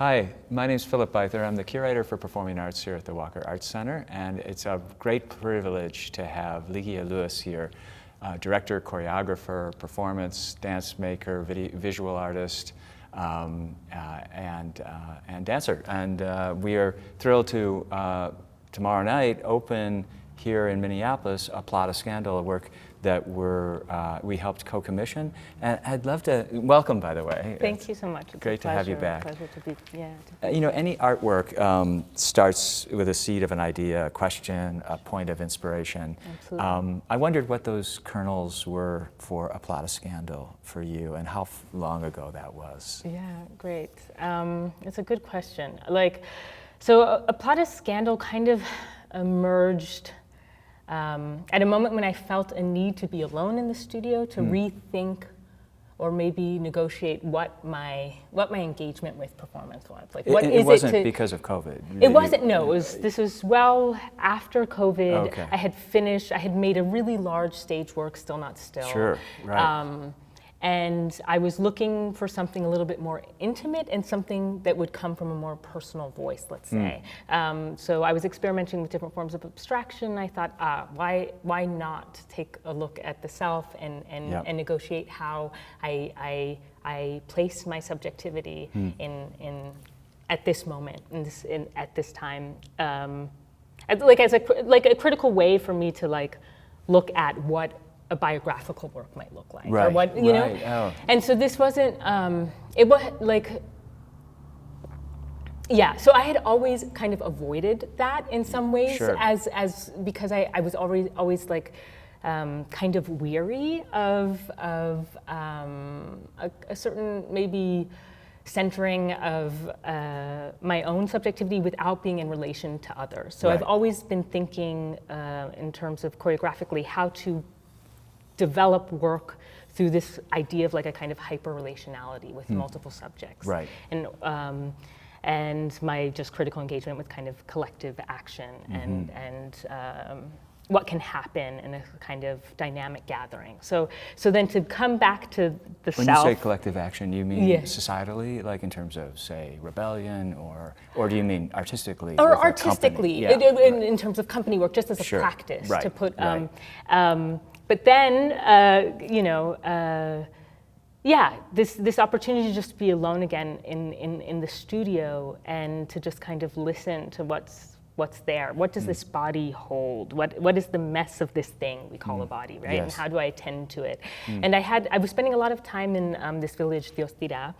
Hi, my name is Bither. I'm the curator for performing arts here at the Walker Art Center, and it's a great privilege to have Ligia Lewis here, director, choreographer, performance, dance maker, visual artist, and dancer. And we are thrilled to, tomorrow night, open here in Minneapolis a Plot of Scandal, a work that we helped co-commission. And I'd love to welcome, by the way. Thank you so much. It's great to have you back. Pleasure to be, You know, any artwork starts with a seed of an idea, a question, a point of inspiration. Absolutely. I wondered what those kernels were for a Plot of Scandal for you, and how long ago that was. Yeah, great. It's a good question. So a Plot of Scandal kind of emerged at a moment when I felt a need to be alone in the studio to rethink or maybe negotiate what my engagement with performance was. Like, what it wasn't because of COVID. It wasn't. No, this was well after COVID. Okay. I had made a really large stage work, Still Not Still. Sure, right. And I was looking for something a little bit more intimate and something that would come from a more personal voice, let's say. So I was experimenting with different forms of abstraction. I thought, why not take a look at the self and negotiate how I place my subjectivity in at this moment, at this time, as a critical way for me to look at what a biographical work might look like, right, or what you know. Oh. And so this wasn't. It was So I had always kind of avoided that in some ways, Sure. as because I was always kind of weary of a certain maybe centering of my own subjectivity without being in relation to others. So Right. I've always been thinking in terms of choreographically how to develop work through this idea of a kind of hyper-relationality with multiple subjects. Right. And my just critical engagement with kind of collective action and what can happen in a kind of dynamic gathering. So then to come back to the When self. you say collective action, you mean Yeah. societally, like in terms of, say, rebellion, or do you mean artistically? Or with a artistically, company? in terms of company work, just as a Sure. practice Right. to put. Right. But then, this opportunity to just be alone again in the studio and to just kind of listen to what's there. What does this body hold? What is the mess of this thing we call a body, right? Yes. And how do I attend to it? And I was spending a lot of time in this village, Theostira,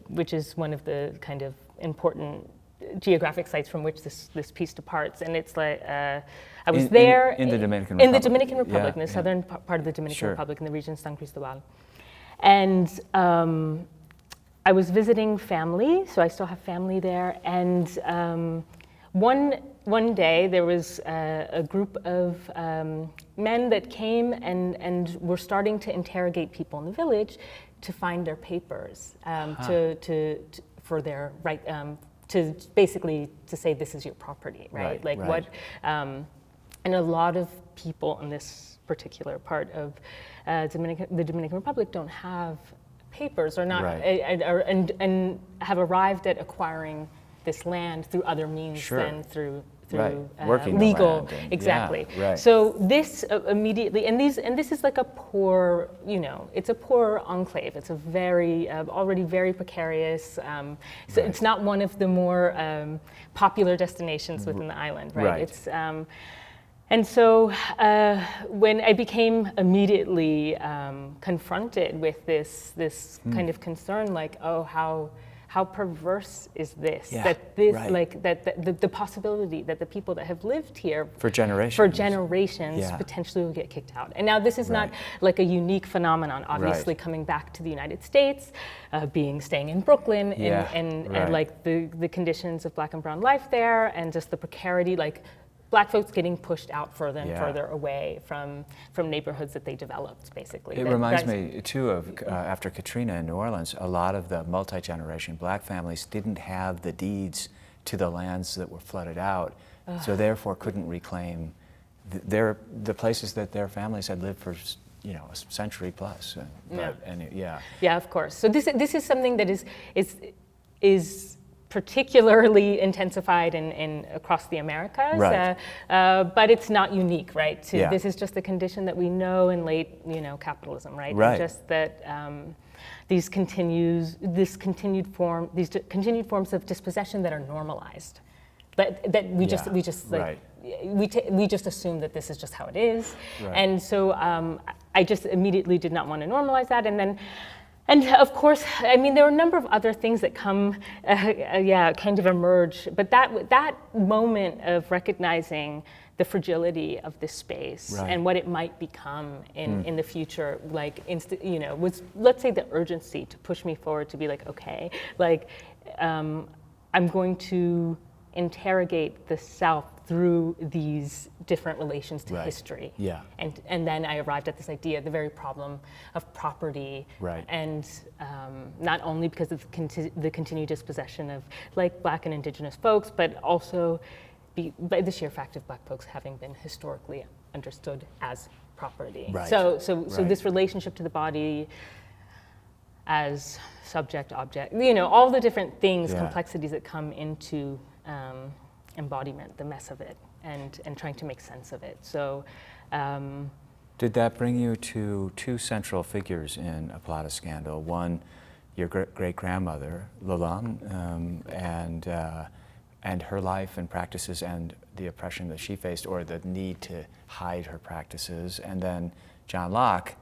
which is one of the kind of important geographic sites from which this piece departs, and it's I was there in the Dominican Republic. In the Dominican Republic, in the southern part of the Dominican Republic, in the region San Cristobal, and I was visiting family, so I still have family there, and one day there was a group of men that came and were starting to interrogate people in the village to find their papers for their right. To basically to say this is your property, right? Right. And a lot of people in this particular part of the Dominican Republic don't have papers, or not, Right. and have arrived at acquiring this land through other means Sure. than through Right. Working the legal, land and- exactly. yeah, right. So this immediately, and this is like a poor, it's a poor enclave. It's a very already very precarious. So Right. it's not one of the more popular destinations within the island, right? Right. It's and so when I became immediately confronted with this kind of concern, like, oh, how perverse is this? Yeah, That this, right. that the possibility that the people that have lived here For generations. Yeah. potentially will get kicked out. And now this is not Right. like a unique phenomenon. Obviously, Right. coming back to the United States, staying in Brooklyn, Yeah, and right. like the conditions of Black and brown life there, and just the precarity, like Black folks getting pushed out further and further away from neighborhoods that they developed, basically. It reminds me, too, of after Katrina in New Orleans, a lot of the multi-generation Black families didn't have the deeds to the lands that were flooded out, so therefore couldn't reclaim the places that their families had lived for a century plus. Yeah, of course. So this is something that is particularly intensified in across the Americas, Right. but it's not unique, right? Yeah. This is just a condition that we know in late, capitalism, right? Right. And just that these continued forms of dispossession that are normalized, that we just like. Right. We just assume that this is just how it is, Right. and so I just immediately did not want to normalize that, and of course, I mean, there are a number of other things that come, kind of emerge, but that moment of recognizing the fragility of this space Right. and what it might become in the future, like, was, let's say, the urgency to push me forward to be like, okay, like, I'm going to interrogate the self through these different relations to Right. history. Yeah. And then I arrived at this idea, the very problem of property. Right. And not only because of the continued dispossession of like Black and Indigenous folks, but also by the sheer fact of Black folks having been historically understood as property. Right. So Right. this relationship to the body as subject, object, all the different things, Yeah. complexities that come into embodiment, the mess of it, and trying to make sense of it. So, Did that bring you to two central figures in A Plot of Scandal? One, your great-grandmother, Lalong, and her life and practices and the oppression that she faced, or the need to hide her practices, and then John Locke,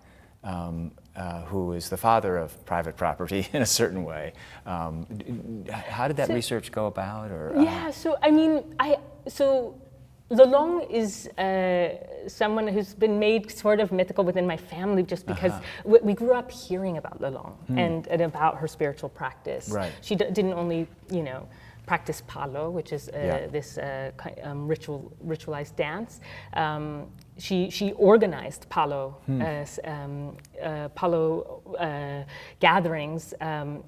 who is the father of private property in a certain way. How did that research go about? Or so I mean, Lalong is someone who's been made sort of mythical within my family, just because we grew up hearing about Lalong and about her spiritual practice. Right. She didn't only, practice palo, which is this ritualized dance. She organized palo gatherings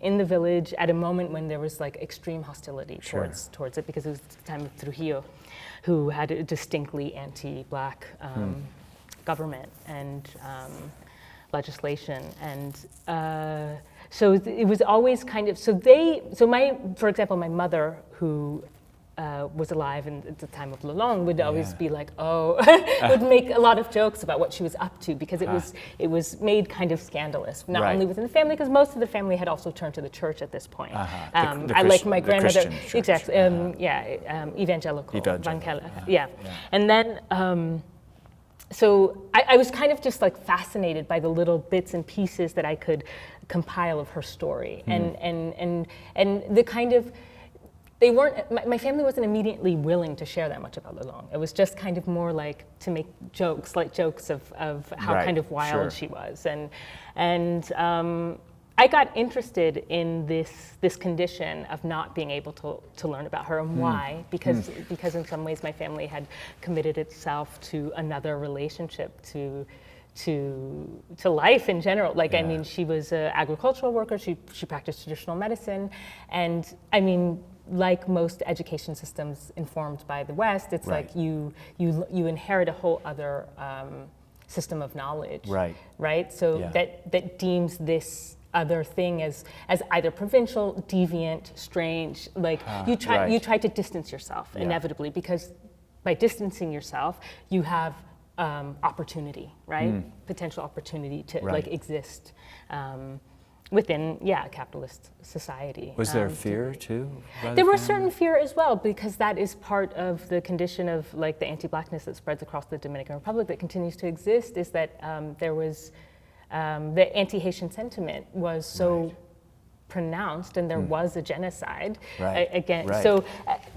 in the village at a moment when there was like extreme hostility towards it, because it was the time of Trujillo, who had a distinctly anti-Black government and legislation, and so it was always kind of, for example, my mother, who was alive at the time of Lalong, would always be like, would make a lot of jokes about what she was up to, because it was made kind of scandalous, not only within the family, because most of the family had also turned to the church at this point. I like my grandmother, exactly, evangelical, and then. So I was kind of just like fascinated by the little bits and pieces that I could compile of her story, and the kind of, they weren't, my family wasn't immediately willing to share that much about Lalong. It was just kind of more like to make jokes of how kind of wild she was, and I got interested in this condition of not being able to learn about her, and why? Because in some ways my family had committed itself to another relationship to life in general. Like, I mean, she was an agricultural worker. She practiced traditional medicine, and I mean, like most education systems informed by the West, it's like you inherit a whole other system of knowledge, right? So that deems this other thing as either provincial, deviant, strange. Like you try to distance yourself inevitably, because by distancing yourself, you have opportunity, right? Potential opportunity to like exist within a capitalist society. Was there fear too? There was certain fear as well, because that is part of the condition of like the anti-Blackness that spreads across the Dominican Republic that continues to exist, is that there was the anti-Haitian sentiment was so pronounced, and there was a genocide again. So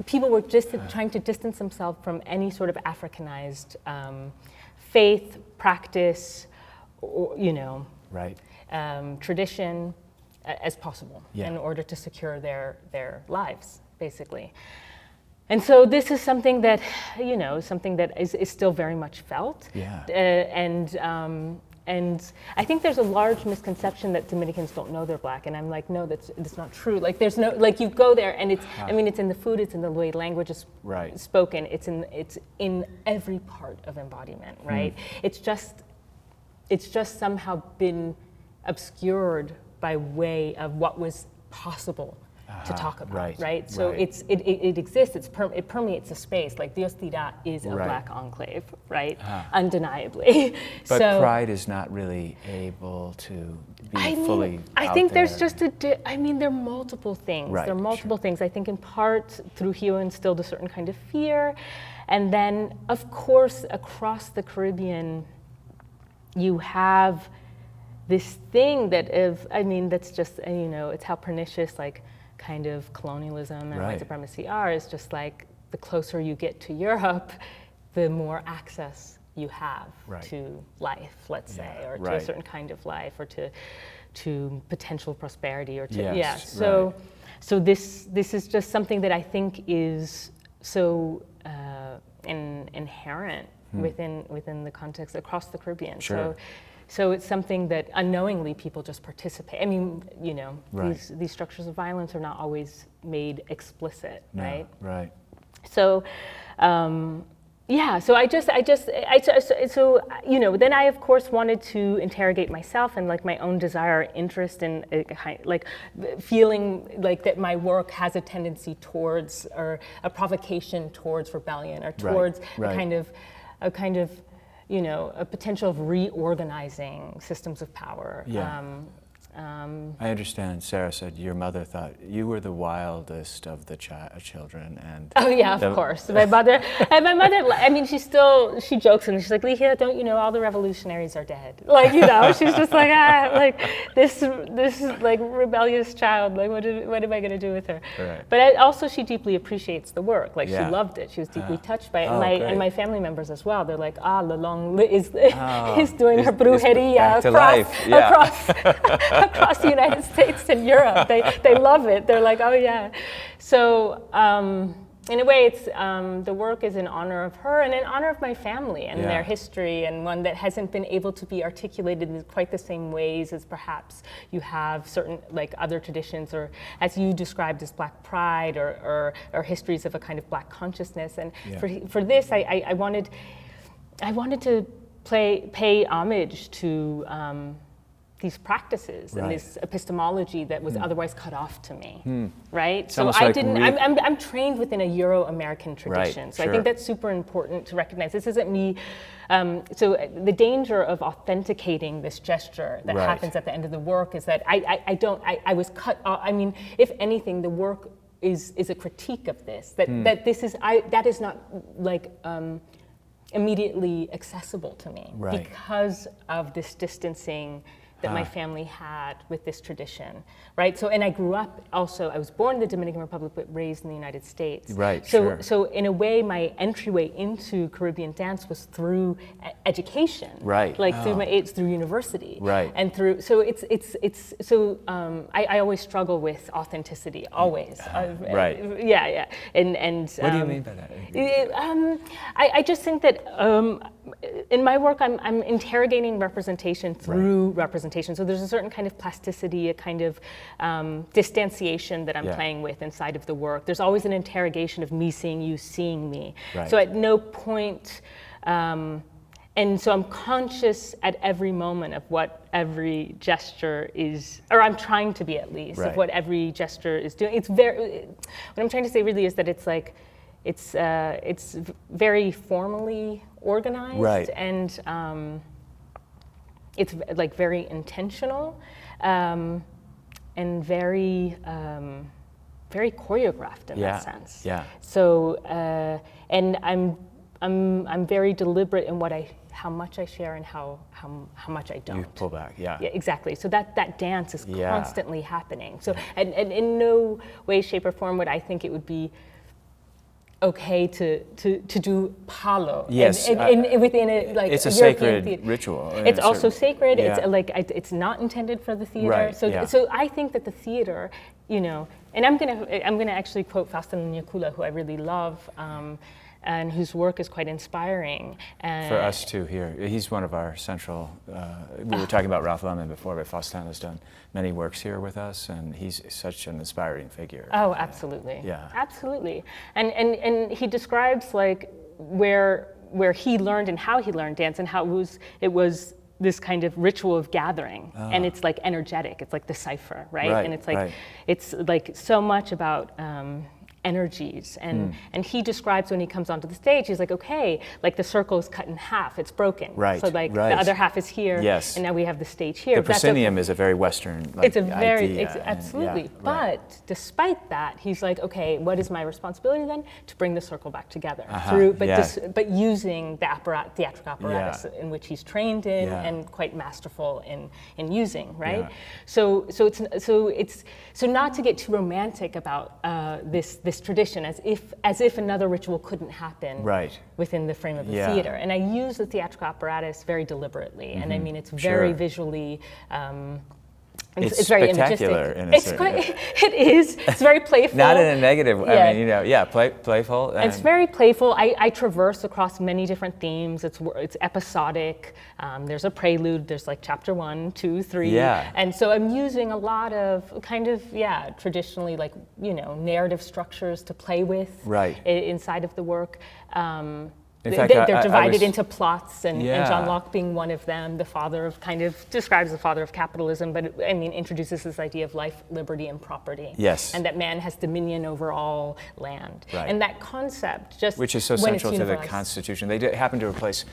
people were just trying to distance themselves from any sort of Africanized faith, practice, or, tradition as possible in order to secure their lives, basically. And so this is something that, is still very much felt. And I think there's a large misconception that Dominicans don't know they're Black, and I'm like, no, that's not true. Like, there's no, like, you go there and it's, I mean, it's in the food, it's in the way language is spoken, it's in every part of embodiment, right? It's just somehow been obscured by way of what was possible to talk about, right, So right. it exists. It permeates a space. Like Dios Tira is a Right. Black enclave, right? Undeniably. But so, Pride is not really able to be fully I out think there's there. just there are multiple things. Right, There are multiple sure. things. I think in part Trujillo instilled a certain kind of fear, and then of course across the Caribbean, you have this thing that's just, it's how pernicious like kind of colonialism and white Right. supremacy are. Is just like the closer you get to Europe, the more access you have Right. to life, let's say, Yeah, or to a right. certain kind of life, or to potential prosperity, or to Yes, So, right. so this is just something that I think is so inherent within the context across the Caribbean. Sure. So it's something that unknowingly people just participate. I mean, Right. these structures of violence are not always made explicit, No, right? right. So, so then I of course wanted to interrogate myself and like my own desire, interest in like feeling like that my work has a tendency towards, or a provocation towards rebellion, or towards right. a kind of a potential of reorganizing systems of power. Yeah. I understand. Sarah said your mother thought you were the wildest of the children, and Oh yeah, of course. My mother, I mean, she jokes and she's like, Ligia, don't you know all the revolutionaries are dead? Like, she's just like, like this like rebellious child. Like, what am I gonna do with her? Right. But also, she deeply appreciates the work. Like, Yeah. she loved it. She was deeply touched by it. Oh, And great. my family members as well. They're like, Lelong is doing her is brujeria back to life. Yeah. across the United States and Europe. They love it. They're like, oh yeah. So in a way, it's the work is in honor of her and in honor of my family and Yeah. their history, and one that hasn't been able to be articulated in quite the same ways as perhaps you have certain like other traditions, or as you described as Black pride, or histories of a kind of Black consciousness. And Yeah. for this, I wanted to pay homage to these practices and Right. this epistemology that was otherwise cut off to me, right? It's So almost I like didn't. I'm trained within a Euro-American tradition, so I sure. think that's super important to recognize. This isn't me. So the danger of authenticating this gesture that Right. happens at the end of the work is that I was cut off. I mean, if anything, the work is a critique of this. That this is that is not like. Immediately accessible to me Right. because of this distancing that my family had with this tradition, right? So, and I grew up also, I was born in the Dominican Republic, but raised in the United States. Right, So, sure. so in a way, my entryway into Caribbean dance was through education. Right. Like it's through university. Right. And through, so I always struggle with authenticity, always. Right. Yeah. And What do you mean by that? I just think that in my work, I'm interrogating representation through representation. So there's a certain kind of plasticity, a kind of distanciation that I'm Yeah. playing with inside of the work. There's always an interrogation of me seeing you, seeing me. Right. So at no point, and so I'm conscious at every moment of what every gesture is, or I'm trying to be at least, Right. of what every gesture is doing. It's what I'm trying to say really is that it's like, it's very formally organized, Right. and it's like very intentional, and very choreographed in that sense. Yeah. So and I'm very deliberate in how much I share and how much I don't. You pull back. Yeah. Yeah, exactly. So that dance is Yeah. constantly happening. So and in no way, shape, or form would I think it would be okay to do palo. Yes, within a like it's a European sacred theater. ritual. in It's a also certain- sacred. Yeah. It's like it's not intended for the theater. Right, So yeah. so I think that the theater, and I'm gonna actually quote Faustin Nyakula, who I really love. And whose work is quite inspiring. For us too here. He's one of our central, we were talking about Ralph Lemon before, but Faustin has done many works here with us, and he's such an inspiring figure. Oh, absolutely. Yeah. Absolutely. And he describes like where he learned and how he learned dance, and how it was this kind of ritual of gathering, and it's like energetic. It's like the cipher, right? Right, And it's like right. it's like so much about energies, and he describes when he comes onto the stage, he's like, okay, like the circle is cut in half, it's broken, Right, so like right. the other half is here, Yes. and now we have the stage here. The proscenium is a very Western like, it's a very idea, absolutely. and, yeah, right. But despite that, he's like, okay, what is my responsibility then? To bring the circle back together but using the theatrical apparatus in which he's trained in and quite masterful in using, right? Yeah. So not to get too romantic about this tradition, as if another ritual couldn't happen within the frame of the theater. And I use the theatrical apparatus very deliberately, and I mean it's very visually. It's very spectacular imagistic. in a certain way. It is. It's very playful. Not in a negative way. I mean, playful. It's very playful. I traverse across many different themes. It's episodic. There's a prelude. There's like chapter 1, 2, 3. Yeah. And so I'm using a lot of kind of, traditionally like, narrative structures to play with inside of the work. In fact, they're divided into plots, and John Yeah. Locke being one of them, the father of describes the father of capitalism, but introduces this idea of life, liberty, and property. Yes. And that man has dominion over all land. Right. And that concept, which is so when it's central to the universal. Constitution. They happen to replace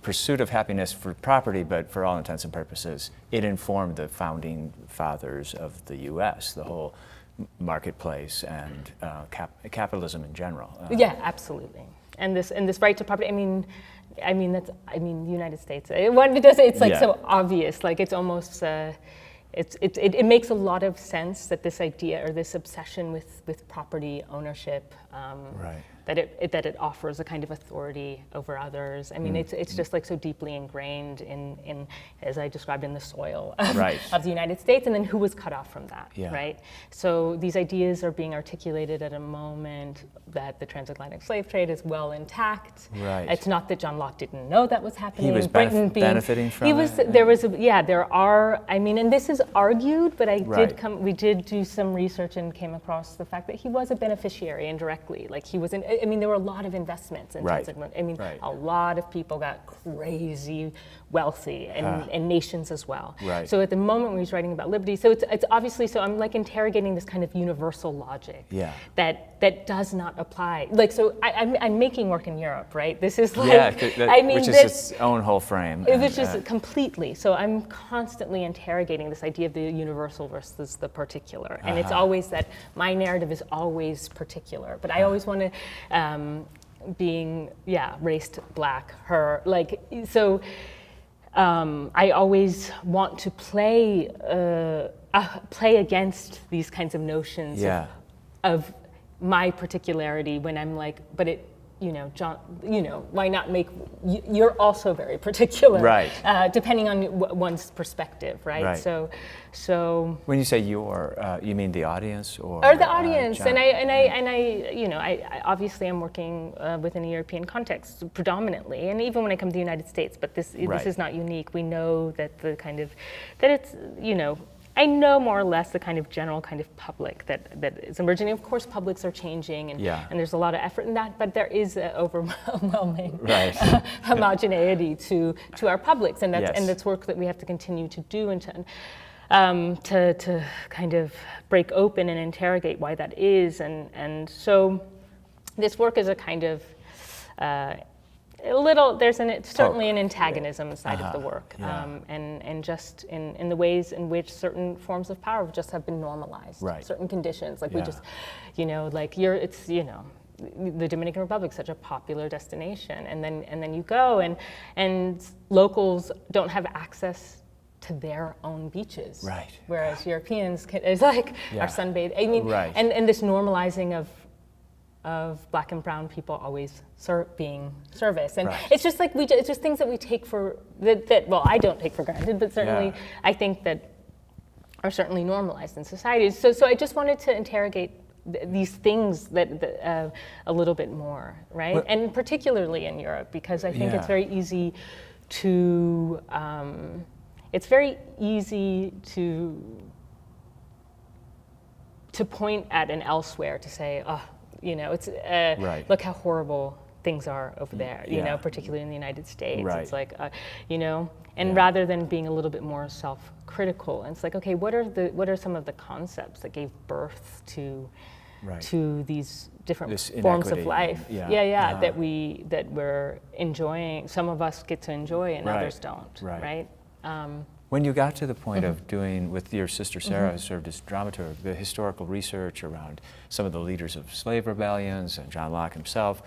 pursuit of happiness for property, but for all intents and purposes, it informed the founding fathers of the U.S., the whole marketplace and capitalism in general. Yeah, absolutely. And this right to property. I mean, the United States. It's like so obvious. Like it's almost. It makes a lot of sense that this idea or this obsession with property ownership. That it offers a kind of authority over others. I mean, it's just like so deeply ingrained in as I described, in the soil of the United States, and then who was cut off from that, right? So these ideas are being articulated at a moment that the transatlantic slave trade is well intact. Right. It's not that John Locke didn't know that was happening. He was benefiting from it. There are. I mean, and this is argued, but we did do some research and came across the fact that he was a beneficiary indirectly. Like he was in. I mean, there were a lot of investments in transatlantic. I mean, a lot of people got crazy wealthy, and nations as well. Right. So at the moment when he's writing about liberty, so it's obviously, so I'm like interrogating this kind of universal logic that does not apply. Like, so I'm making work in Europe, right? This is like, which is its own whole frame. Which is completely. So I'm constantly interrogating this idea of the universal versus the particular, and it's always that my narrative is always particular, but I always want to, being raced black, her, like so. I always want to play against these kinds of notions of my particularity when I'm like, but it, John, why not make, you're also very particular, depending on one's perspective, right? So when you say you mean the audience or the audience, and I obviously I'm working within a European context predominantly, and even when I come to the United States, but this is not unique. We know that it's I know more or less the kind of general kind of public that is emerging. Of course, publics are changing, and there's a lot of effort in that, but there is an overwhelming homogeneity to our publics, and that's work that we have to continue to do and to kind of break open and interrogate why that is, and so this work is a kind of there's certainly an antagonism side of the work, and just in the ways in which certain forms of power just have been normalized, certain conditions, like we just, the Dominican Republic is such a popular destination, and then you go and locals don't have access to their own beaches, whereas Europeans are sunbathed. I mean, and this normalizing of Black and brown people always being service, and it's just like it's just things that we take for that. Well, I don't take for granted, but certainly I think that are certainly normalized in society. So I just wanted to interrogate these things that a little bit more, right? And particularly in Europe, because I think it's very easy to point at an elsewhere to say, oh, it's look how horrible things are over there, you know, particularly in the United States. Right. It's like, you know, and rather than being a little bit more self-critical, it's like, okay, what are some of the concepts that gave birth to these different forms of life? That we're enjoying. Some of us get to enjoy and others don't, right? When you got to the point of doing, with your sister Sarah, who served as dramaturg, the historical research around some of the leaders of slave rebellions and John Locke himself,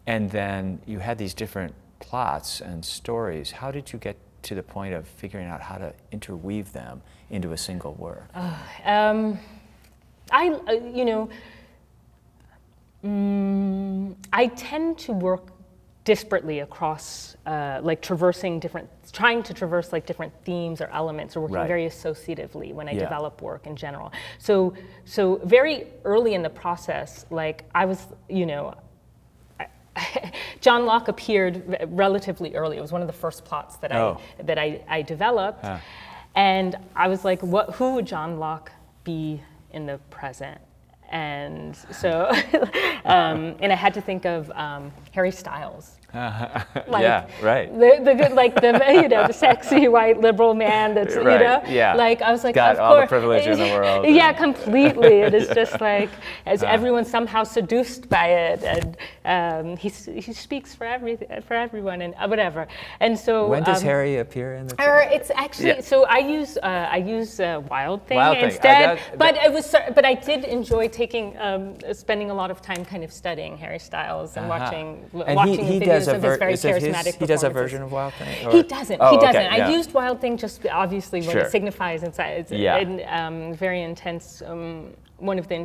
and then you had these different plots and stories, how did you get to the point of figuring out how to interweave them into a single work? I tend to work disparately across, like trying to traverse like different themes or elements, or working very associatively when I develop work in general. So very early in the process, like I was, you know, John Locke appeared relatively early. It was one of the first plots that I developed, and I was like, who would John Locke be in the present? And so, and I had to think of Harry Styles. Like, the good, like the sexy white liberal man that's you know, like I was like, got of all course, the privilege in the world. Completely. It is just like as everyone's somehow seduced by it, and he speaks for everyone and whatever. And so when does Harry appear in the? It's actually so I use Wild Thing instead, but I did enjoy spending a lot of time kind of studying Harry Styles and watching videos of his very charismatic performances. He does a version of Wild Thing? Or? He doesn't. Oh, he doesn't. okay, I used Wild Thing just obviously what it signifies inside. It's very intense. One of the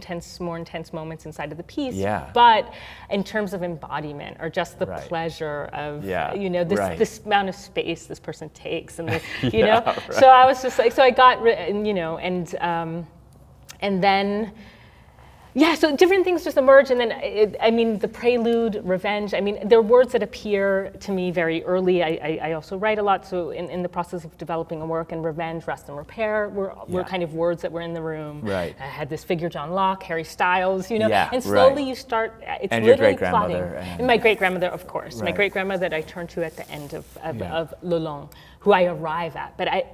more intense moments inside of the piece. Yeah. But in terms of embodiment, or just the pleasure of you know this amount of space this person takes, and you know. So I was just like, so I got you know, and then. Yeah, so different things just emerge, and then, I mean, the prelude, revenge, I mean, there are words that appear to me very early. I also write a lot, so in the process of developing a work, and revenge, rest, and repair were kind of words that were in the room. Right. I had this figure, John Locke, Harry Styles, you know, and slowly you start, it's and literally your great-grandmother. And my great-grandmother, of course. My great-grandmother that I turn to at the end of Le Long, who I arrive at. But I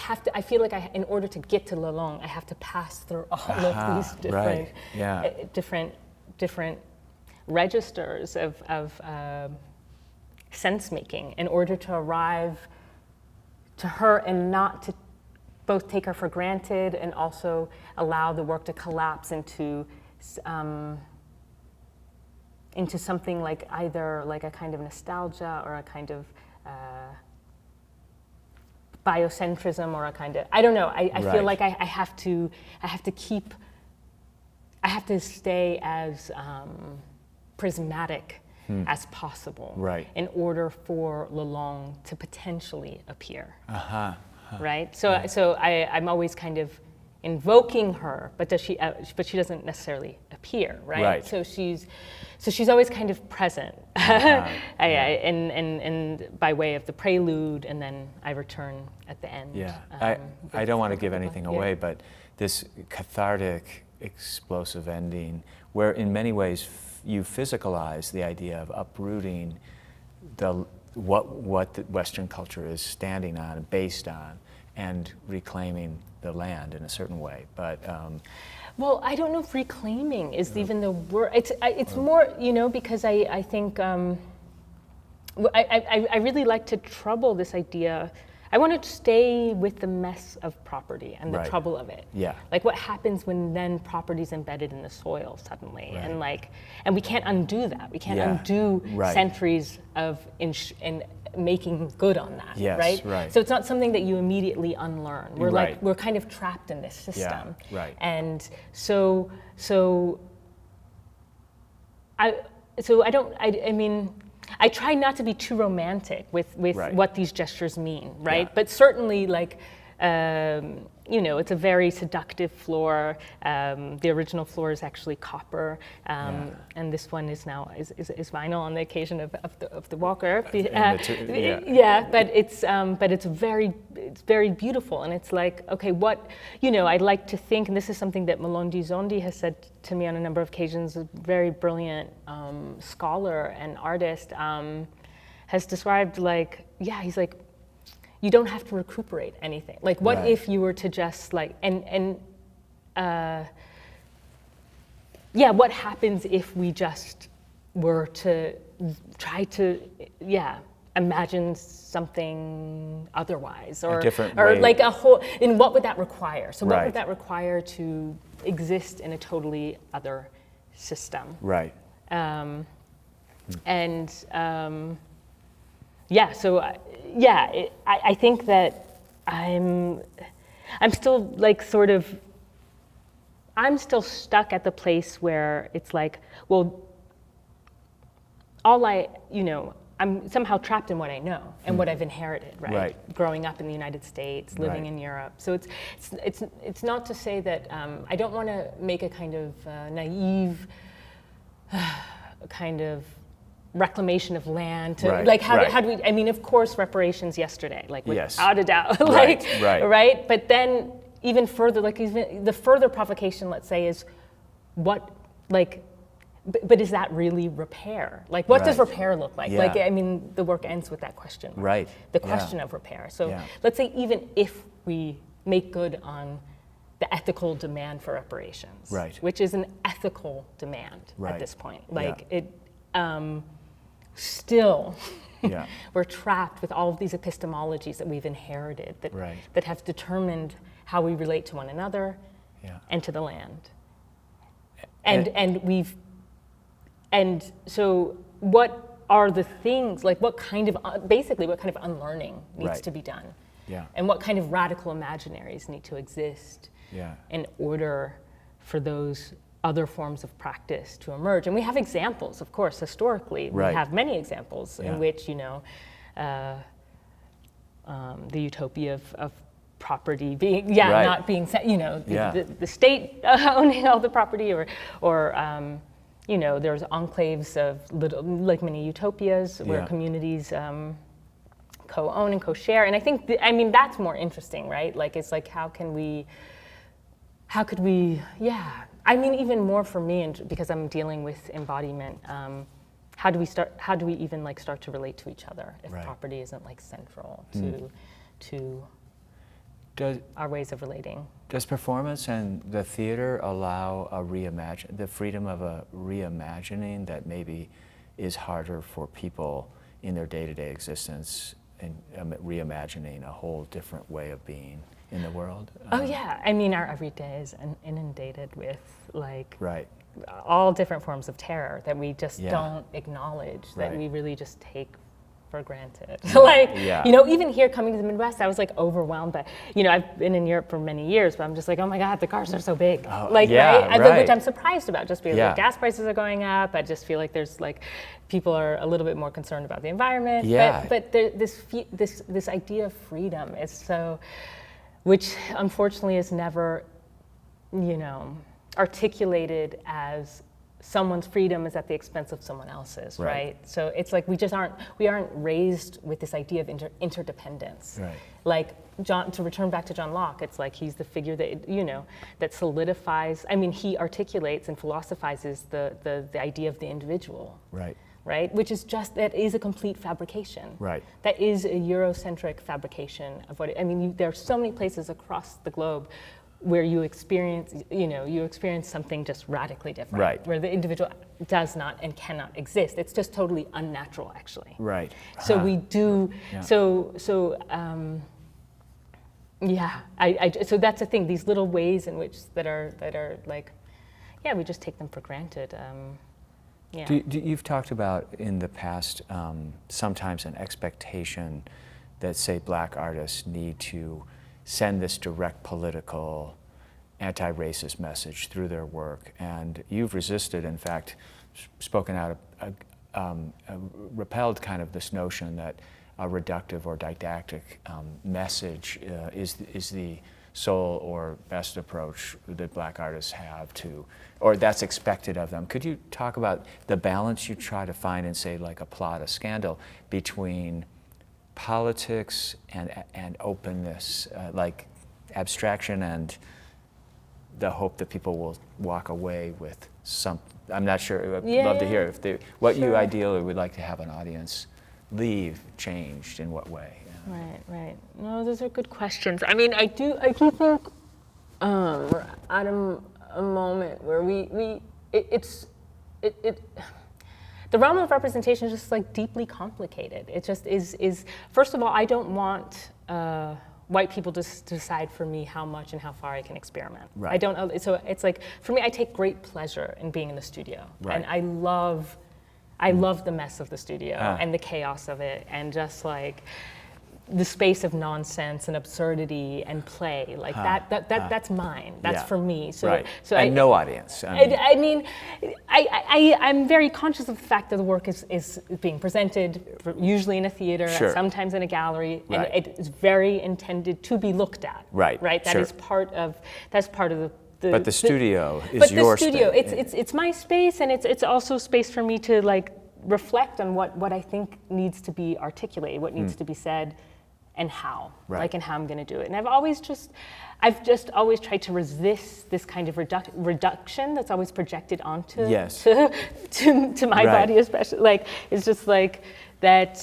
have to, I feel like in order to get to Le Long, I have to pass through all of these different registers of sense making in order to arrive to her, and not to both take her for granted and also allow the work to collapse into something like either like a kind of nostalgia or a kind of biocentrism, or a kind of, I don't know, I feel like I have to stay as prismatic as possible in order for Le Long to potentially appear. Right? So I'm always kind of invoking her, but she doesn't necessarily appear, right? So she's always kind of present, and by way of the prelude, and then I return at the end. I don't want to give anything away, but this cathartic, explosive ending, where in many ways you physicalize the idea of uprooting what the Western culture is standing on, based on, and reclaiming the land in a certain way, but. Well, I don't know if reclaiming is even the word. It's more, you know, because I think I really like to trouble this idea. I want to stay with the mess of property and the trouble of it. Yeah. Like what happens when then property's embedded in the soil suddenly, and we can't undo that. We can't undo centuries of in making good on that, right? So it's not something that you immediately unlearn. We're we're kind of trapped in this system. And so I mean, I try not to be too romantic with what these gestures mean, right? But certainly, like, you know, it's a very seductive floor. The original floor is actually copper, and this one is now is vinyl on the occasion of the walker. But it's very it's very beautiful, and it's like, okay, what, I'd like to think, and this is something that Malondi Zondi has said to me on a number of occasions, a very brilliant scholar and artist, has described like, he's like, you don't have to recuperate anything. Like, what Right. if you were to just like, what happens if we just were to try to, imagine something otherwise, or A different or way. like a whole, and what would that require? So what Right. would that require to exist in a totally other system? Right. I think that I'm still like I'm still stuck at the place where it's like, well, I'm somehow trapped in what I know and what I've inherited, right? Right. Growing up in the United States, living Right. in Europe. So it's not to say that I don't want to make a kind of naive kind of reclamation of land to Right, like how right. do we? I mean, of course, reparations yesterday, like Yes. without a doubt, like right. But then even further, like even the further provocation, let's say, is what like. But is that really repair? Like, what does Right. repair look like? Yeah. Like, I mean, the work ends with that question. Right. The Yeah. question of repair. So Yeah. let's say even if we make good on the ethical demand for reparations, Right. which is an ethical demand Right. at this point. Yeah. Like, it still, Yeah. we're trapped with all of these epistemologies that we've inherited that, Right. that have determined how we relate to one another Yeah. and to the land. And- And so what are the things, like what kind of unlearning needs Right. to be done? Yeah. And what kind of radical imaginaries need to exist Yeah. in order for those other forms of practice to emerge? And we have examples, of course, historically. Right. We have many examples Yeah. in which, the utopia of property being, Right. not being, Yeah. the state owning all the property, or there's enclaves of like mini utopias where Yeah. communities co-own and co-share. And I think, that's more interesting, right? Like, it's like, how could we, even more for me, and because I'm dealing with embodiment, how do we even like start to relate to each other if Right. property isn't like central to Does our ways of relating? Does performance and the theater allow the freedom of a reimagining that maybe is harder for people in their day-to-day existence, and reimagining a whole different way of being in the world? Oh yeah, our everyday is inundated with like Right. all different forms of terror that we just Yeah. don't acknowledge, that Right. we really just take for granted. Yeah. Even here coming to the Midwest, I was like overwhelmed by, I've been in Europe for many years, but I'm just like, oh my God, the cars are so big. Oh, right? right. Which I'm surprised about, just because Yeah. like, gas prices are going up. I just feel like there's like, people are a little bit more concerned about the environment. Yeah. But this idea of freedom is so, which unfortunately is never, articulated as someone's freedom is at the expense of someone else's, right? So it's like we aren't raised with this idea of interdependence. Right. Like to return back to John Locke, it's like he's the figure that, that solidifies, he articulates and philosophizes the idea of the individual. Right. Right? Which is that is a complete fabrication. Right. That is a Eurocentric fabrication of what, there are so many places across the globe where you experience something just radically different. Right. Where the individual does not and cannot exist. It's just totally unnatural, actually. Right. So we do, Yeah. so that's the thing, these little ways in which that are like, we just take them for granted. Yeah. You've talked about in the past sometimes an expectation that, say, Black artists need to send this direct political, anti-racist message through their work, and you've resisted, in fact, spoken out, repelled kind of this notion that a reductive or didactic message is the sole or best approach that Black artists have to, or that's expected of them. Could you talk about the balance you try to find in, say, like a plot, a scandal, between politics and openness, like abstraction and the hope that people will walk away with some. I'm not sure. I'd love to hear if what you ideally would like to have an audience leave changed in what way. Right. No, those are good questions. I mean, I do think we're at a moment where the realm of representation is just like deeply complicated. It just is. First of all, I don't want white people to decide for me how much and how far I can experiment. Right. I don't. So it's like, for me, I take great pleasure in being in the studio, and I love the mess of the studio and the chaos of it, and just like the space of nonsense and absurdity and play, like that's mine. That's for me. So, no audience. I'm very conscious of the fact that the work is being presented, usually in a theater, sometimes in a gallery, and it is very intended to be looked at. Right. That is part of the. But the studio is your space. But the studio, it's my space, and it's also space for me to like reflect on what I think needs to be articulated, what needs to be said, and how, and how I'm going to do it. And I've just always tried to resist this kind of reduction that's always projected onto to my body, especially. Like, it's just like that.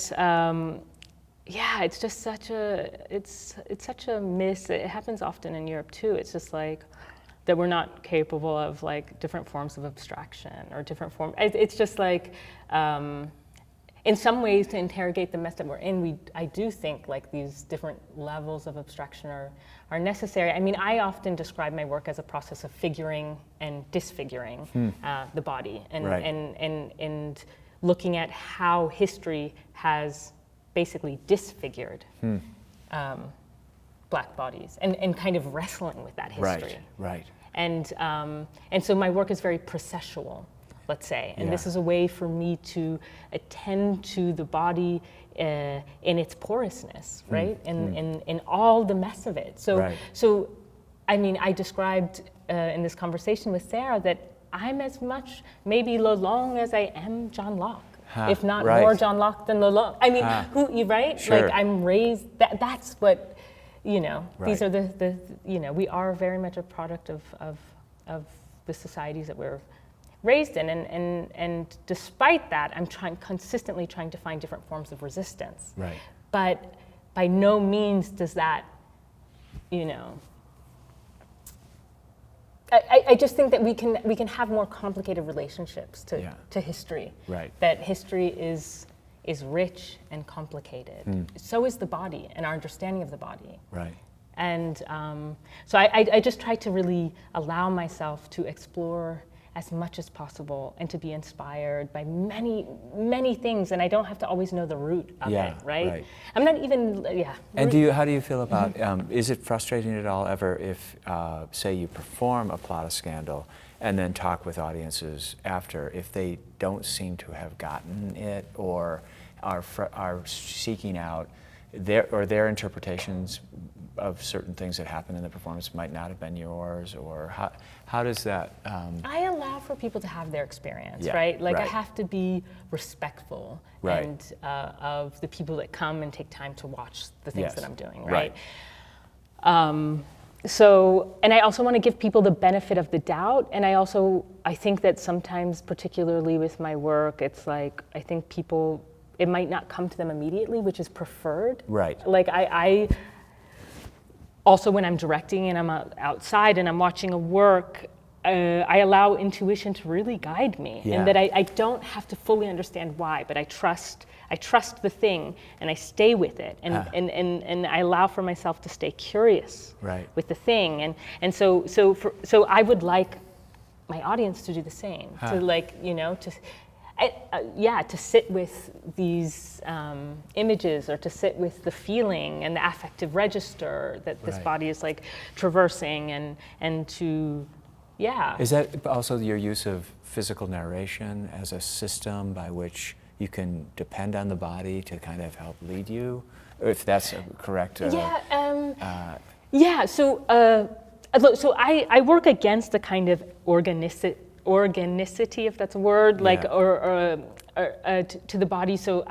It's just such a miss. It happens often in Europe too. It's just like that we're not capable of like different forms of abstraction or different form. It's just like. In some ways, to interrogate the mess that we're in, I do think like these different levels of abstraction are necessary. I mean, I often describe my work as a process of figuring and disfiguring the body, and looking at how history has basically disfigured Black bodies, and kind of wrestling with that history. Right. And so my work is very processual, let's say. And this is a way for me to attend to the body in its porousness, right? In all the mess of it. So I mean, I described in this conversation with Sarah that I'm as much maybe Lalonde as I am John Locke. If not more John Locke than Lalonde. I mean, like I'm raised, that's what, these are the we are very much a product of the societies that we're raised in, and despite that, I'm consistently trying to find different forms of resistance. Right. But by no means does that, I just think that we can have more complicated relationships to history. Right. That history is rich and complicated. So is the body and our understanding of the body. Right. And so I just try to really allow myself to explore as much as possible and to be inspired by many, many things, and I don't have to always know the root of it, right? I'm not even, And how do you feel about, is it frustrating at all ever if, say you perform a plot of Scandal and then talk with audiences after, if they don't seem to have gotten it or are seeking out their interpretations of certain things that happen in the performance might not have been yours, or how does that? I allow for people to have their experience, right? Like I have to be respectful and of the people that come and take time to watch the things that I'm doing, right? So, and I also want to give people the benefit of the doubt, and I think that sometimes, particularly with my work, it's like I think people, it might not come to them immediately, which is preferred. Right. Like I also, when I'm directing and I'm outside and I'm watching a work, I allow intuition to really guide me, and that I don't have to fully understand why, but I trust the thing and I stay with it, and I allow for myself to stay curious with the thing, and so I would like my audience to do the same, to sit with these images, or to sit with the feeling and the affective register that this body is like traversing, and to, Is that also your use of physical narration as a system by which you can depend on the body to kind of help lead you, if that's correct? So I work against the kind of organicity, if that's a word, to the body. So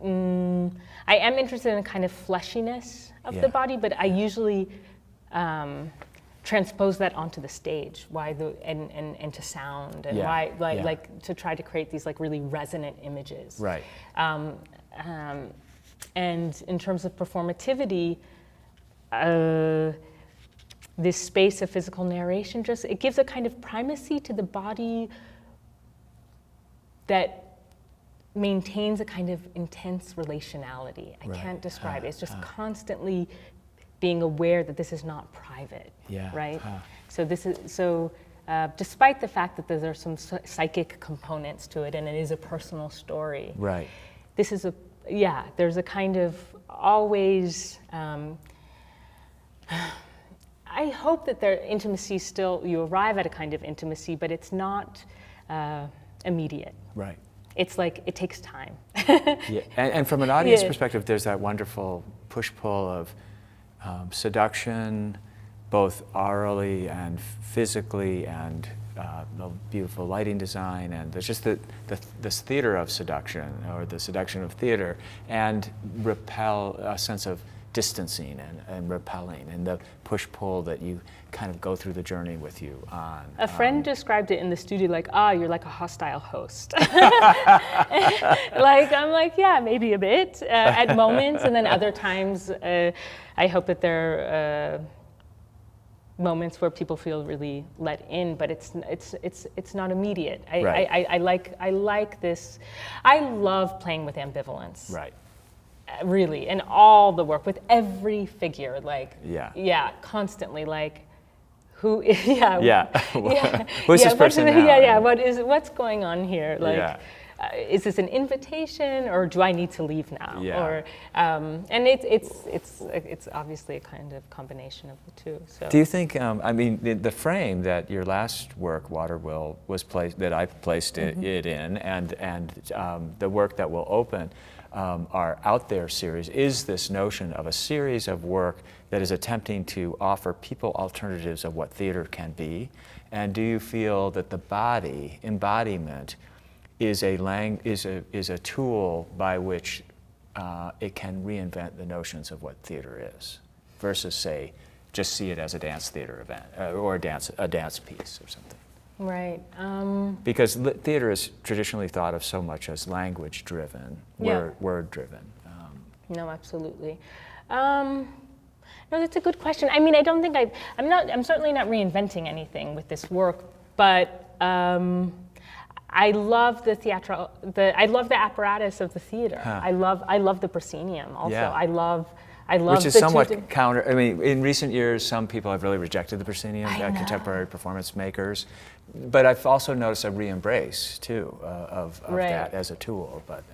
I am interested in the kind of fleshiness of the body, but I usually transpose that onto the stage. And to sound, and like to try to create these like really resonant images. Right. And in terms of performativity, this space of physical narration it gives a kind of primacy to the body that maintains a kind of intense relationality. I can't describe it. It's just constantly being aware that this is not private, right? So despite the fact that there are some psychic components to it and it is a personal story, right? This is there's a kind of always, I hope that their intimacy you arrive at a kind of intimacy, but it's not immediate. Right. It's like, it takes time. And from an audience perspective, there's that wonderful push-pull of seduction, both orally and physically, and the beautiful lighting design, and there's just this theater of seduction, or the seduction of theater, and a sense of distancing and repelling, and the push-pull that you kind of go through the journey with you on. A friend described it in the studio like, you're like a hostile host. I'm like, yeah, maybe a bit at moments, and then other times I hope that there are moments where people feel really let in, but it's not immediate. I like this. I love playing with ambivalence. Right. Really, in all the work, with every figure, constantly, like, who's this person now? What's going on here? Like, is this an invitation, or do I need to leave now? Or, and it's obviously a kind of combination of the two. So. Do you think? The frame that your last work, Water Will, was placed, that I placed it in, and the work that will open. Our Out There series is this notion of a series of work that is attempting to offer people alternatives of what theater can be. And do you feel that the body embodiment is a tool by which it can reinvent the notions of what theater is, versus, say, just see it as a dance theater event or a dance piece or something? Right. Because theater is traditionally thought of so much as language-driven, word-driven. No, absolutely. No, that's a good question. I mean, I don't think I'm certainly not reinventing anything with this work, but I love I love the apparatus of the theater. I love the proscenium also. I love which is somewhat counter. I mean, in recent years, some people have really rejected the proscenium, contemporary performance makers. But I've also noticed a re-embrace too of that as a tool. But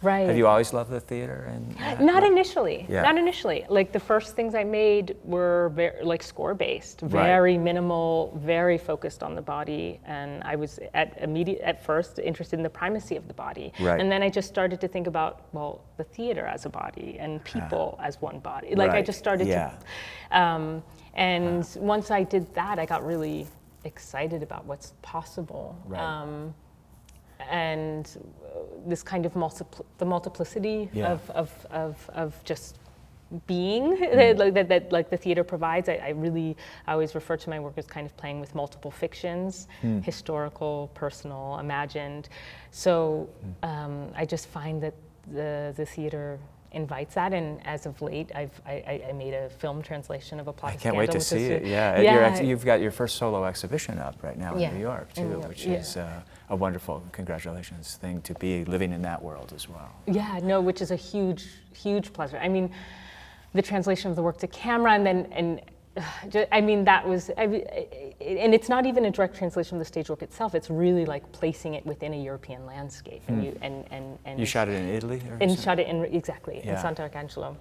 have you always loved the theater? Not initially. Not initially. Like, the first things I made were very, score-based, very minimal, very focused on the body, and I was at first interested in the primacy of the body. And then I just started to think about, the theater as a body and people as one body. I just started to, and once I did that, I got really excited about what's possible. And this kind of the multiplicity of just being that the theater provides. I always refer to my work as kind of playing with multiple fictions, historical, personal, imagined. So I just find that the theater invites that, and as of late, I made a film translation of A Plot of Scandal. I can't wait to see it. You've got your first solo exhibition up right now in New York too, which is a wonderful, congratulations, thing to be living in that world as well. Which is a huge, huge pleasure. I mean, the translation of the work to camera, and that was, and it's not even a direct translation of the stage work itself. It's really like placing it within a European landscape. And you shot it in Italy, shot it in Sant'Arcangelo.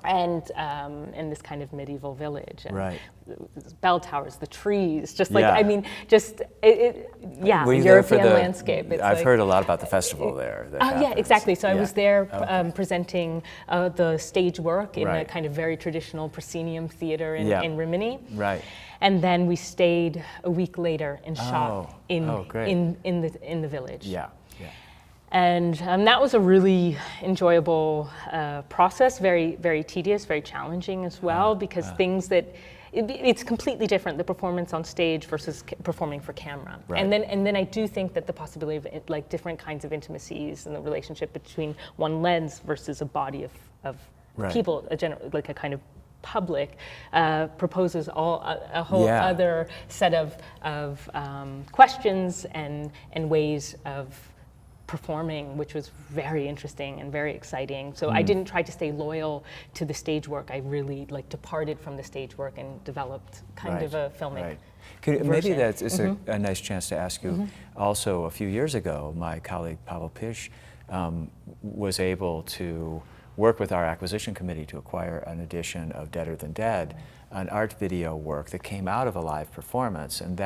And in this kind of medieval village. And bell towers, the trees, just like, European landscape. I've heard a lot about the festival there. Exactly. So I was there presenting the stage work in a kind of very traditional proscenium theater in Rimini. And then we stayed a week later and shot in the village. And that was a really enjoyable process, very, very tedious, very challenging as well, because things that, it's completely different, the performance on stage versus performing for camera. Right. And then I do think that the possibility of like different kinds of intimacies and the relationship between one lens versus a body of Right. people, like a kind of public, proposes a whole Yeah. other set of questions and ways of performing, which was very interesting and very exciting. So I didn't try to stay loyal to the stage work. I really like departed from the stage work and developed kind of a filmic Maybe version. that's a nice chance to ask you. Also, a few years ago, my colleague Pavel Pish was able to work with our acquisition committee to acquire an edition of Deader Than Dead, an art video work that came out of a live performance. And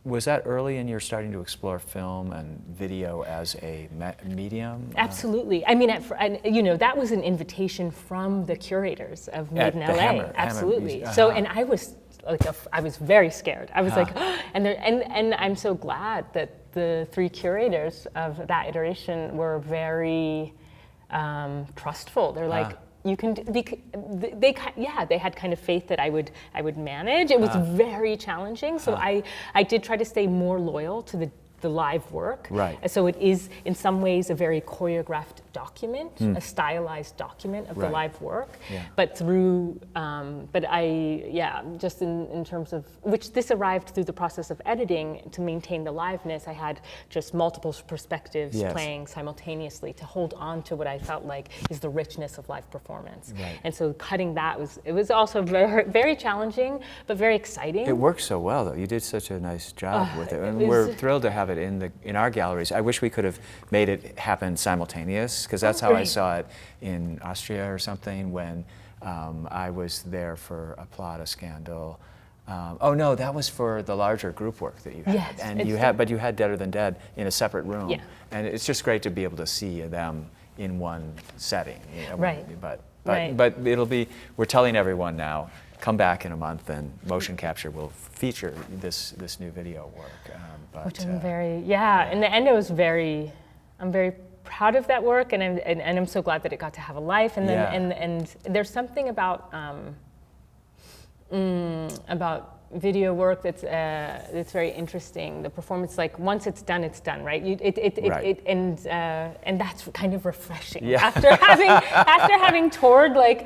was that early in your starting to explore film and video as a medium? Absolutely. I mean, that was an invitation from the curators of Made in LA. Hammer Absolutely. So, and I was like, I was very scared. I was like, and I'm so glad that the 3 curators of that iteration were very trustful. They're like, you can. They had kind of faith that I would manage. It was very challenging. So I did try to stay more loyal to the live work. Right. So it is in some ways a very choreographed document, a stylized document of the live work. Yeah. But through, just in terms of, which this arrived through the process of editing to maintain the liveness. I had just multiple perspectives playing simultaneously to hold on to what I felt like is the richness of live performance. Right. And so cutting that was also very, very challenging, but very exciting. It worked so well, though. You did such a nice job with it, and we're thrilled to have it in our galleries. I wish we could have made it happen simultaneous, because that's how I saw it in Austria or something when I was there for a Plata scandal. Oh no, that was for the larger group work that you had. Yes, and but you had Deader Than Dead in a separate room. Yeah. And it's just great to be able to see them in one setting. You know, Right. But we're telling everyone now, come back in a month and motion capture will feature this new video work. Which I'm in the end I'm very proud of that work, and I'm so glad that it got to have a life. And then and there's something about video work that's very interesting. The performance, like once it's done, right? And that's kind of refreshing. Yeah. After having toured like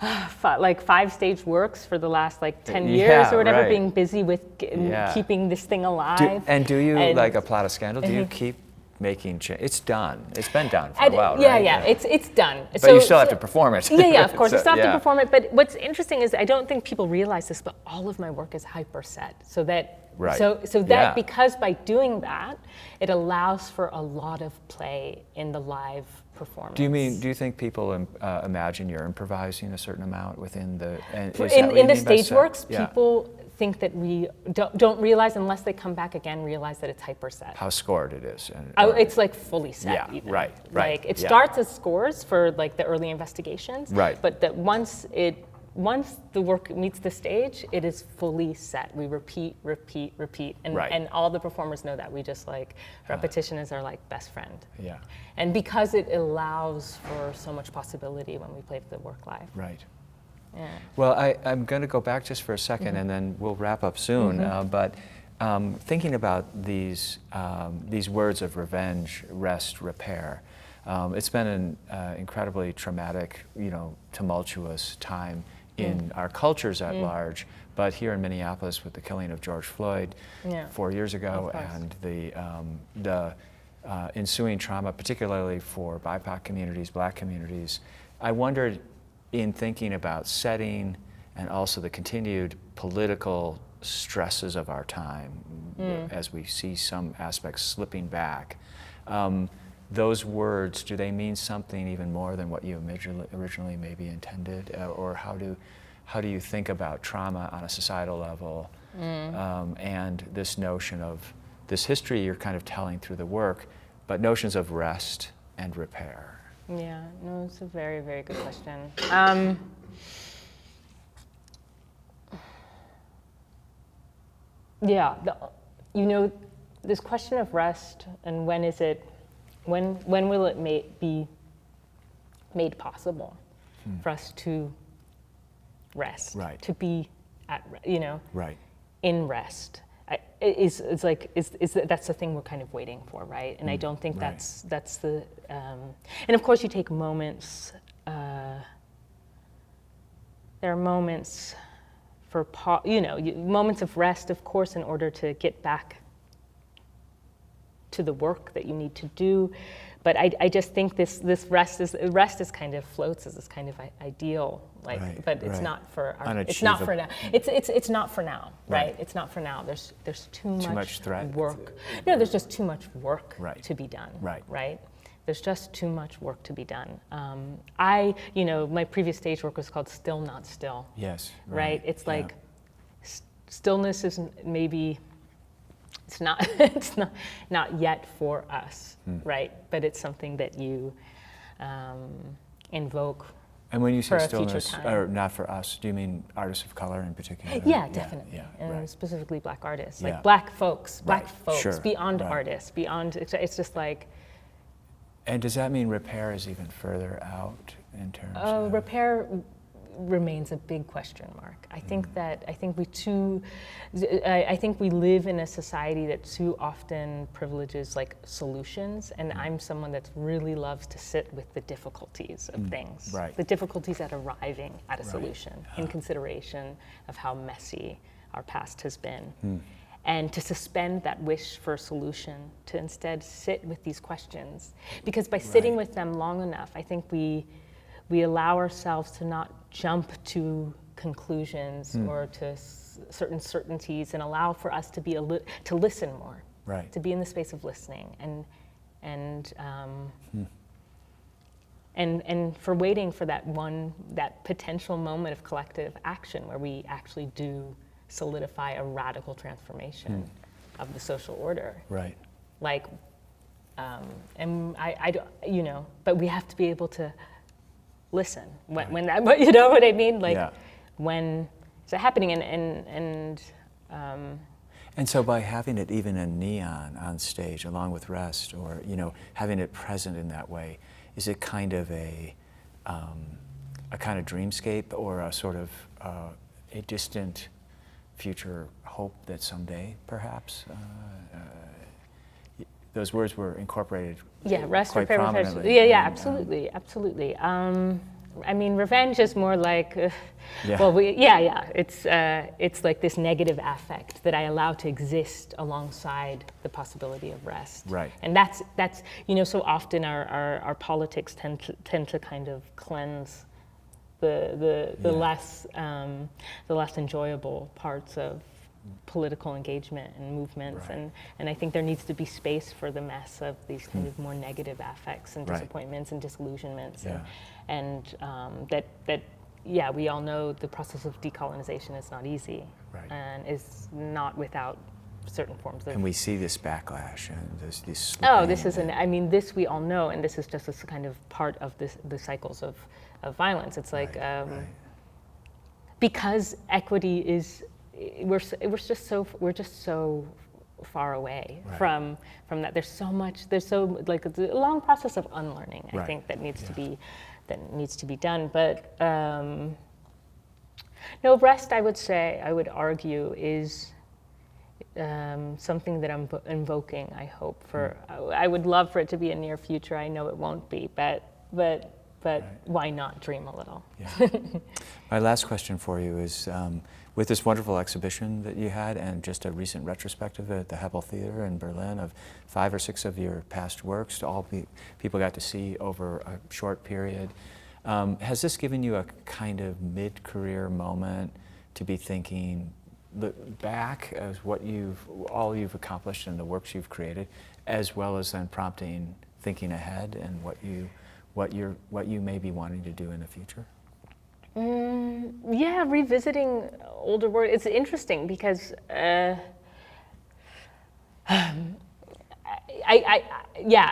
5 stage works for the last 10 years or whatever, right. being busy with keeping this thing alive. Do you, like a Plata scandal, do you keep making change? It's done. It's been done for a while, right? Yeah. It's done. But you still have to perform it. Yeah, of course. You still have to perform it. But what's interesting is I don't think people realize this, but all of my work is hyperset. So that because by doing that, it allows for a lot of play in the live performance. Do you think people imagine you're improvising a certain amount within the? In the stage works, people think that we don't realize, unless they come back again, realize that it's hyperset. How scored it is. It's like fully set. Yeah, even. right. Like it starts as scores for like the early investigations. Right. But that once the work meets the stage, it is fully set. We repeat, and all the performers know that. We just repetition is our best friend. Yeah. And because it allows for so much possibility when we play the work live. Right. Yeah. Well, I'm going to go back just for a second, and then we'll wrap up soon. But thinking about these words of revenge, rest, repair, it's been an incredibly traumatic, tumultuous time in our cultures at large. But here in Minneapolis, with the killing of George Floyd 4 years ago, and the ensuing trauma, particularly for BIPOC communities, Black communities, I wondered, in thinking about setting and also the continued political stresses of our time, as we see some aspects slipping back, those words, do they mean something even more than what you originally maybe intended? Or how do you think about trauma on a societal level, and this notion of this history you're kind of telling through the work, but notions of rest and repair? Yeah, no, it's a very, very good question. this question of rest and when will it be made possible for us to rest, Right. to be at, Right. in rest. That's the thing we're kind of waiting for, right? And I don't think right. that's the, and of course you take moments, there are moments for, moments of rest, of course, in order to get back to the work that you need to do. But I just think this rest is kind of floats as this kind of ideal, like, Right, but it's right. not for our, Unachievable. it's not for now. It's not for now, right? Right. It's not for now. There's too much threat. work. No, there's just too much work Right. to be done. Right. Right. There's just too much work to be done. My previous stage work was called Still Not Still. Yes. Right. It's yeah. like stillness isn't maybe. It's not. Not yet for us, right? But it's something that you invoke. And when you for say a future stillness, time. or not for us, do you mean artists of color in particular? Yeah, definitely, Yeah, and right. specifically Black artists, Yeah. like Black folks, Right, sure, beyond right. artists, beyond. It's just like And does that mean repair is even further out in terms of repair remains a big question mark. I think we live in a society that too often privileges like solutions, and I'm someone that really loves to sit with the difficulties of things, right. the difficulties at arriving at a Right. solution in consideration of how messy our past has been. And to suspend that wish for a solution, to instead sit with these questions. Because by sitting Right. with them long enough, I think we allow ourselves to not jump to conclusions or to certain certainties, and allow for us to be to listen more, Right. to be in the space of listening, and for waiting for that potential moment of collective action where we actually do solidify a radical transformation of the social order. Right. Like, and I don't, but we have to be able to listen when that, but you know what I mean? Like, Yeah. when is it happening? And so by having it even in neon on stage along with rest, or having it present in that way, is it kind of a kind of dreamscape, or a sort of a distant future hope that someday perhaps those words were incorporated Rest, quite repair, prominently. yeah, And, absolutely. I mean, revenge is more like, Yeah. it's like this negative affect that I allow to exist alongside the possibility of rest. Right. And that's so often our politics tend to kind of cleanse the less enjoyable parts of political engagement and movements, Right. and I think there needs to be space for the mess of these kind of more negative affects and Right. disappointments and disillusionments, Yeah. and we all know the process of decolonization is not easy, Right. and is not without certain forms of. And we see this backlash and this This is this we all know, and this is just a kind of part of the cycles of violence. It's like right. because equity is, we're just so far away Right. from that. There's so like it's a long process of unlearning. I Right. think that needs to be done. But no, rest, I would argue, is something that I'm invoking. I hope for. I would love for it to be a near future. I know it won't be, but Right. why not dream a little? Yeah. My last question for you is, with this wonderful exhibition that you had and just a recent retrospective at the Hebel Theater in Berlin of 5 or 6 of your past works, people got to see over a short period, has this given you a kind of mid-career moment to be thinking back as all you've accomplished and the works you've created, as well as then prompting thinking ahead and what you may be wanting to do in the future? Revisiting older work. It's interesting because I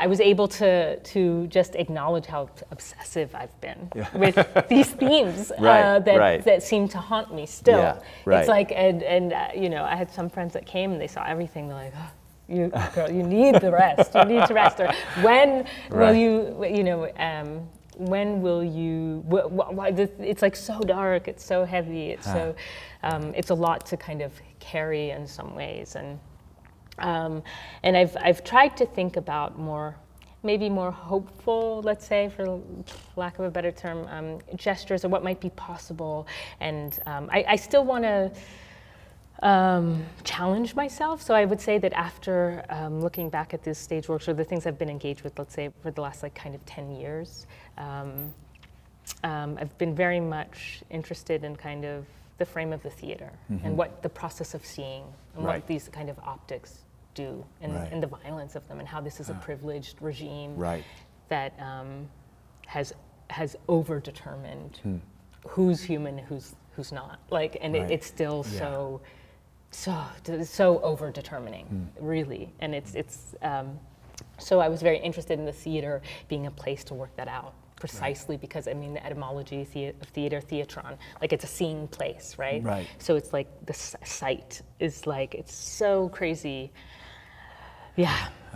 was able to just acknowledge how obsessive I've been with these themes that seem to haunt me still. Yeah, right. It's like, and I had some friends that came and they saw everything. They're like, oh, girl, you need the rest. You need to rest. Or when will you, when will you, it's like so dark, it's so heavy, it's so, it's a lot to kind of carry in some ways. And I've tried to think about maybe more hopeful, let's say, for lack of a better term, gestures or what might be possible. And I still want to challenge myself. So I would say that after looking back at this stage works or the things I've been engaged with, let's say, for the last like kind of 10 years, I've been very much interested in kind of the frame of the theater and what the process of seeing and what these kind of optics do and the violence of them and how this is a privileged regime that has overdetermined who's human, who's not. Like, and it's still so over-determining, really. And it's so I was very interested in the theater being a place to work that out, precisely because, I mean, the etymology of theater, theatron, like it's a seeing place, right? So it's like the sight is like, it's so crazy,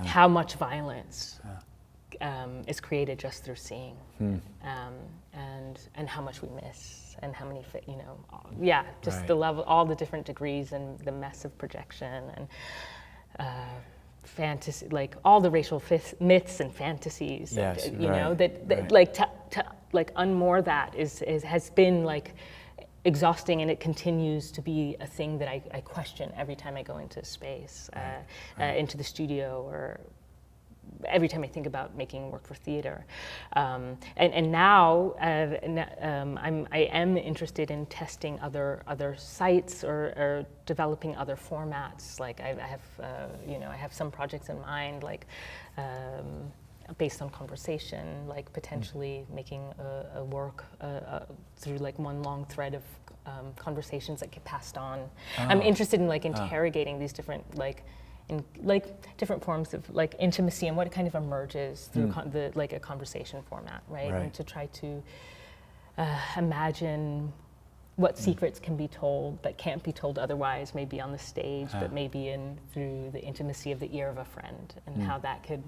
how much violence is created just through seeing, and how much we miss, and how many, just the level, all the different degrees and the mess of projection and fantasy, like all the racial myths and fantasies, like to like unmoor that has been like exhausting, and it continues to be a thing that I question every time I go into space, into the studio, or every time I think about making work for theater. And now I am interested in testing other sites or developing other formats. Like I have some projects in mind, like based on conversation, like potentially making a work through like one long thread of conversations that get passed on. I'm interested in like interrogating these different different forms of like intimacy and what it kind of emerges through like a conversation format, right? And to try to imagine what secrets can be told that can't be told otherwise, maybe on the stage, but maybe through the intimacy of the ear of a friend, and how that could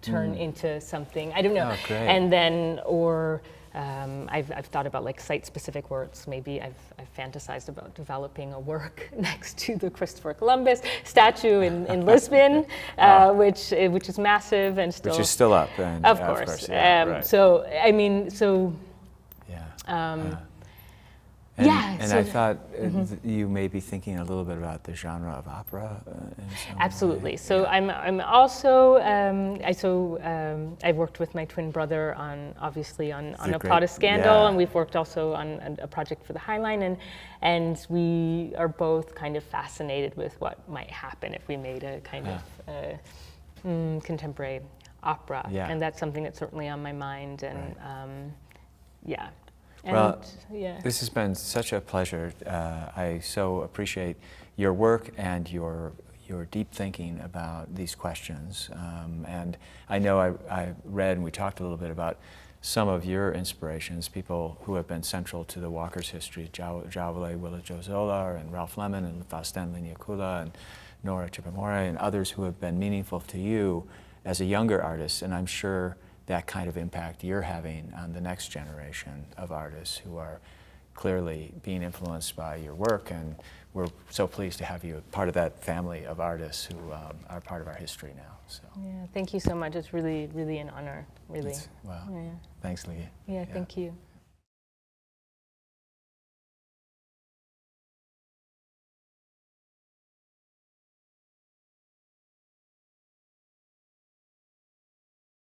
turn into something, I don't know. Oh, great. And then, or I've thought about like site-specific works. Maybe I've fantasized about developing a work next to the Christopher Columbus statue in Lisbon, which is massive and still... Which is still up. And, of course. So, I mean, so... And I thought you may be thinking a little bit about the genre of opera. Absolutely. Way. So I'm also I've worked with my twin brother on a plot of Scandal, and we've worked also on a project for the High Line, and we are both kind of fascinated with what might happen if we made a kind of contemporary opera, and that's something that's certainly on my mind, and Well, this has been such a pleasure. I so appreciate your work and your deep thinking about these questions. And I know I read and we talked a little bit about some of your inspirations, people who have been central to the Walker's history, Jauwele Willa-Jozola and Ralph Lemon and Faustin Liniakula and Nora Chipamore and others who have been meaningful to you as a younger artist. And I'm sure that kind of impact you're having on the next generation of artists who are clearly being influenced by your work, and we're so pleased to have you part of that family of artists who are part of our history now. So. Yeah, thank you so much. It's really, really an honor, really. Thanks, Ligia. Yeah, thank you.